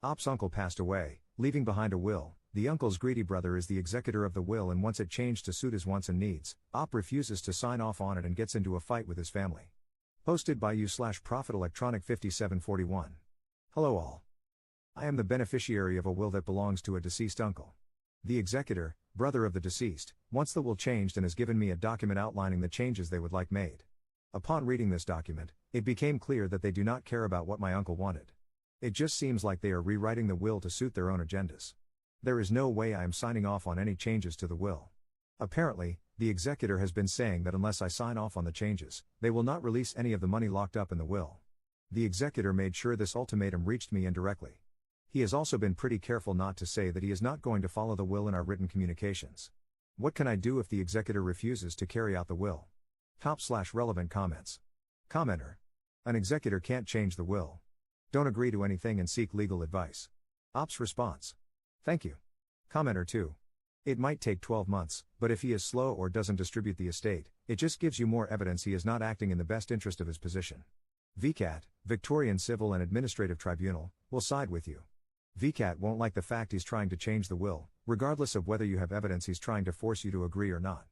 Op's uncle passed away, leaving behind a will. The uncle's greedy brother is the executor of the will and wants it changed to suit his wants and needs. Op refuses to sign off on it and gets into a fight with his family. Posted by u/Prophet Electronic 5741. Hello all. I am the beneficiary of a will that belongs to a deceased uncle. The executor, brother of the deceased, wants the will changed and has given me a document outlining the changes they would like made. Upon reading this document, it became clear that they do not care about what my uncle wanted. It just seems like they are rewriting the will to suit their own agendas. There is no way I am signing off on any changes to the will. Apparently, the executor has been saying that unless I sign off on the changes, they will not release any of the money locked up in the will. The executor made sure this ultimatum reached me indirectly. He has also been pretty careful not to say that he is not going to follow the will in our written communications. What can I do if the executor refuses to carry out the will? Top/relevant comments. Commenter. An executor can't change the will. Don't agree to anything and seek legal advice. Op's response. Thank you. Commenter 2. It might take 12 months, but if he is slow or doesn't distribute the estate, it just gives you more evidence he is not acting in the best interest of his position. VCAT, Victorian Civil and Administrative Tribunal, will side with you. VCAT won't like the fact he's trying to change the will, regardless of whether you have evidence he's trying to force you to agree or not.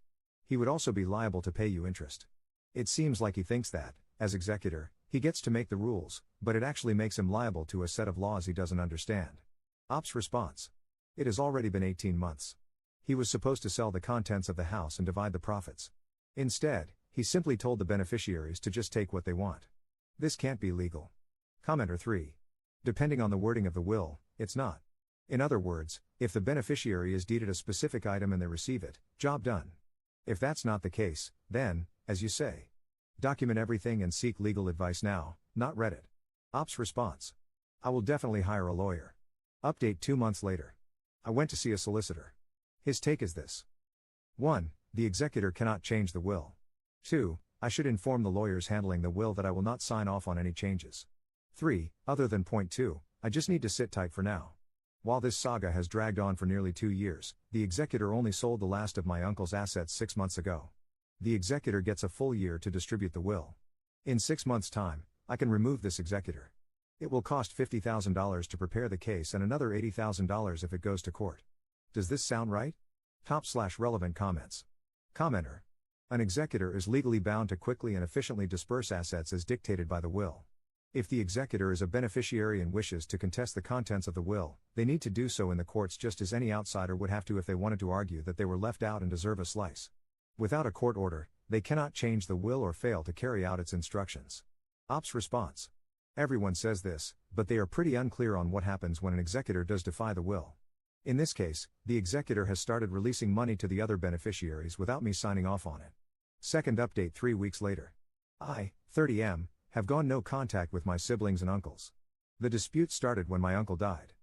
He would also be liable to pay you interest. It seems like he thinks that, as executor, he gets to make the rules, but it actually makes him liable to a set of laws he doesn't understand. Op's response. It has already been 18 months. He was supposed to sell the contents of the house and divide the profits. Instead, he simply told the beneficiaries to just take what they want. This can't be legal. Commenter 3. Depending on the wording of the will, it's not. In other words, if the beneficiary is deeded a specific item and they receive it, job done. If that's not the case, then, as you say, document everything and seek legal advice now, not Reddit. Op's response. I will definitely hire a lawyer. Update 2 months later. I went to see a solicitor. His take is this. 1. The executor cannot change the will. 2. I should inform the lawyers handling the will that I will not sign off on any changes. 3. Other than point 2, I just need to sit tight for now. While this saga has dragged on for nearly 2 years, the executor only sold the last of my uncle's assets 6 months ago. The executor gets a full year to distribute the will. In 6 months' time, I can remove this executor. It will cost $50,000 to prepare the case and another $80,000 if it goes to court. Does this sound right? Top/relevant comments. Commenter. An executor is legally bound to quickly and efficiently disperse assets as dictated by the will. If the executor is a beneficiary and wishes to contest the contents of the will, they need to do so in the courts just as any outsider would have to if they wanted to argue that they were left out and deserve a slice. Without a court order, they cannot change the will or fail to carry out its instructions. Op's response. Everyone says this, but they are pretty unclear on what happens when an executor does defy the will. In this case, the executor has started releasing money to the other beneficiaries without me signing off on it. Second update 3 weeks later. I, 30M, have gone no contact with my siblings and uncles. The dispute started when my uncle died.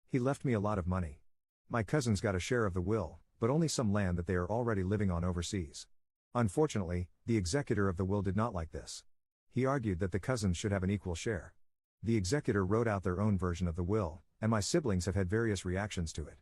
He left me a lot of money. My cousins got a share of the will, but only some land that they are already living on overseas. Unfortunately, the executor of the will did not like this. He argued that the cousins should have an equal share. The executor wrote out their own version of the will, and my siblings have had various reactions to it.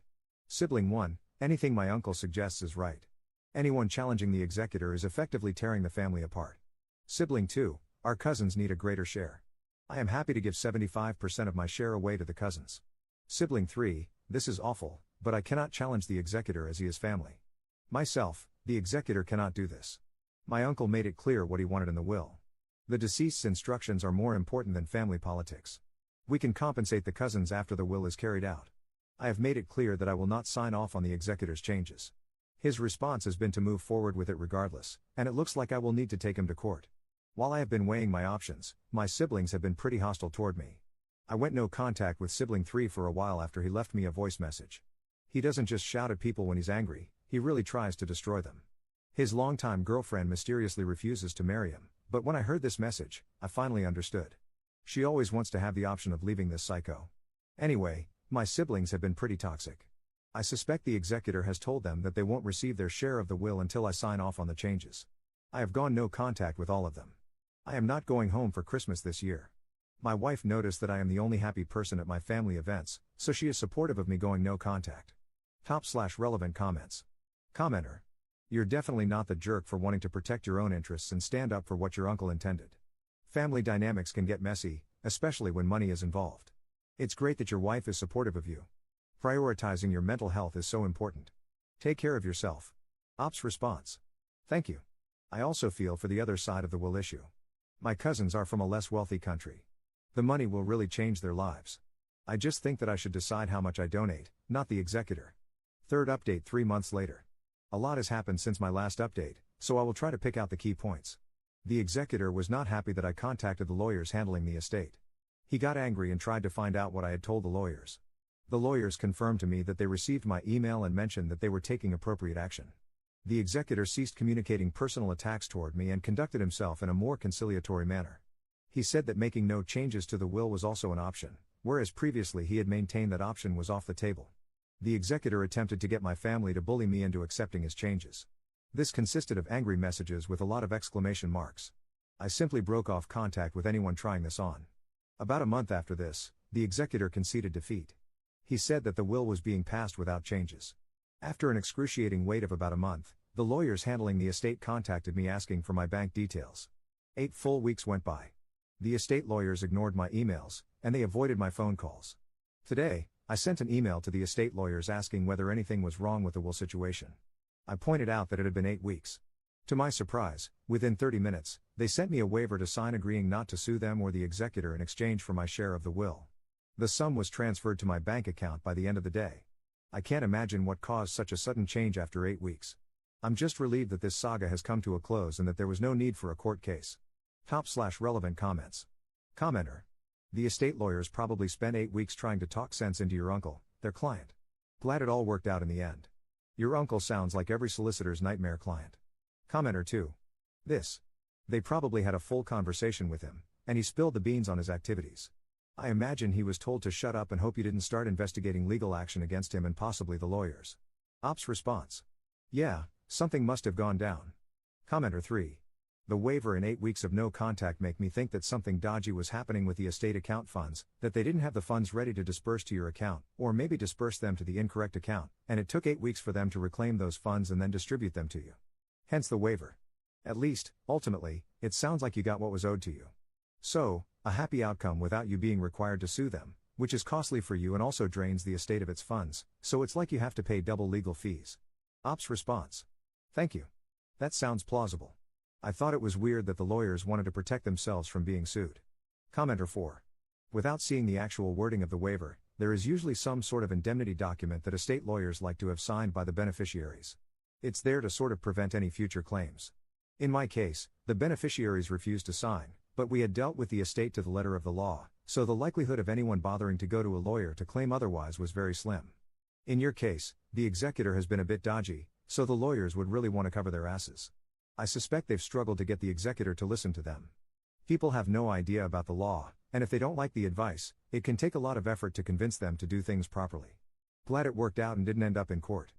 Sibling 1, anything my uncle suggests is right. Anyone challenging the executor is effectively tearing the family apart. Sibling 2, our cousins need a greater share. I am happy to give 75% of my share away to the cousins. Sibling 3, this is awful, but I cannot challenge the executor as he is family. Myself, the executor cannot do this. My uncle made it clear what he wanted in the will. The deceased's instructions are more important than family politics. We can compensate the cousins after the will is carried out. I have made it clear that I will not sign off on the executor's changes. His response has been to move forward with it regardless, and it looks like I will need to take him to court. While I have been weighing my options, my siblings have been pretty hostile toward me. I went no contact with sibling 3 for a while after he left me a voice message. He doesn't just shout at people when he's angry, he really tries to destroy them. His longtime girlfriend mysteriously refuses to marry him, but when I heard this message, I finally understood. She always wants to have the option of leaving this psycho. Anyway, my siblings have been pretty toxic. I suspect the executor has told them that they won't receive their share of the will until I sign off on the changes. I have gone no contact with all of them. I am not going home for Christmas this year. My wife noticed that I am the only happy person at my family events, so she is supportive of me going no contact. Top/relevant comments. Commenter. You're definitely not the jerk for wanting to protect your own interests and stand up for what your uncle intended. Family dynamics can get messy, especially when money is involved. It's great that your wife is supportive of you. Prioritizing your mental health is so important. Take care of yourself. Ops response. Thank you. I also feel for the other side of the will issue. My cousins are from a less wealthy country. The money will really change their lives. I just think that I should decide how much I donate, not the executor. Third update 3 months later. A lot has happened since my last update, so I will try to pick out the key points. The executor was not happy that I contacted the lawyers handling the estate. He got angry and tried to find out what I had told the lawyers. The lawyers confirmed to me that they received my email and mentioned that they were taking appropriate action. The executor ceased communicating personal attacks toward me and conducted himself in a more conciliatory manner. He said that making no changes to the will was also an option, whereas previously he had maintained that option was off the table. The executor attempted to get my family to bully me into accepting his changes. This consisted of angry messages with a lot of exclamation marks. I simply broke off contact with anyone trying this on. About a month after this, the executor conceded defeat. He said that the will was being passed without changes. After an excruciating wait of about a month, the lawyers handling the estate contacted me asking for my bank details. 8 full weeks went by. The estate lawyers ignored my emails, and they avoided my phone calls. Today, I sent an email to the estate lawyers asking whether anything was wrong with the will situation. I pointed out that it had been 8 weeks. To my surprise, within 30 minutes, they sent me a waiver to sign agreeing not to sue them or the executor in exchange for my share of the will. The sum was transferred to my bank account by the end of the day. I can't imagine what caused such a sudden change after 8 weeks. I'm just relieved that this saga has come to a close and that there was no need for a court case. Top/relevant comments. Commenter. The estate lawyers probably spent 8 weeks trying to talk sense into your uncle, their client. Glad it all worked out in the end. Your uncle sounds like every solicitor's nightmare client. Commenter 2. They probably had a full conversation with him, and he spilled the beans on his activities. I imagine he was told to shut up and hope you didn't start investigating legal action against him and possibly the lawyers. Ops response. Yeah, something must have gone down. Commenter 3. The waiver and 8 weeks of no contact make me think that something dodgy was happening with the estate account funds, that they didn't have the funds ready to disperse to your account, or maybe disperse them to the incorrect account, and it took 8 weeks for them to reclaim those funds and then distribute them to you. Hence the waiver. At least, ultimately, it sounds like you got what was owed to you. So, a happy outcome without you being required to sue them, which is costly for you and also drains the estate of its funds, so it's like you have to pay double legal fees. Ops response. Thank you. That sounds plausible. I thought it was weird that the lawyers wanted to protect themselves from being sued. Commenter 4. Without seeing the actual wording of the waiver, there is usually some sort of indemnity document that estate lawyers like to have signed by the beneficiaries. It's there to sort of prevent any future claims. In my case, the beneficiaries refused to sign, but we had dealt with the estate to the letter of the law, so the likelihood of anyone bothering to go to a lawyer to claim otherwise was very slim. In your case, the executor has been a bit dodgy, so the lawyers would really want to cover their asses. I suspect they've struggled to get the executor to listen to them. People have no idea about the law, and if they don't like the advice, it can take a lot of effort to convince them to do things properly. Glad it worked out and didn't end up in court.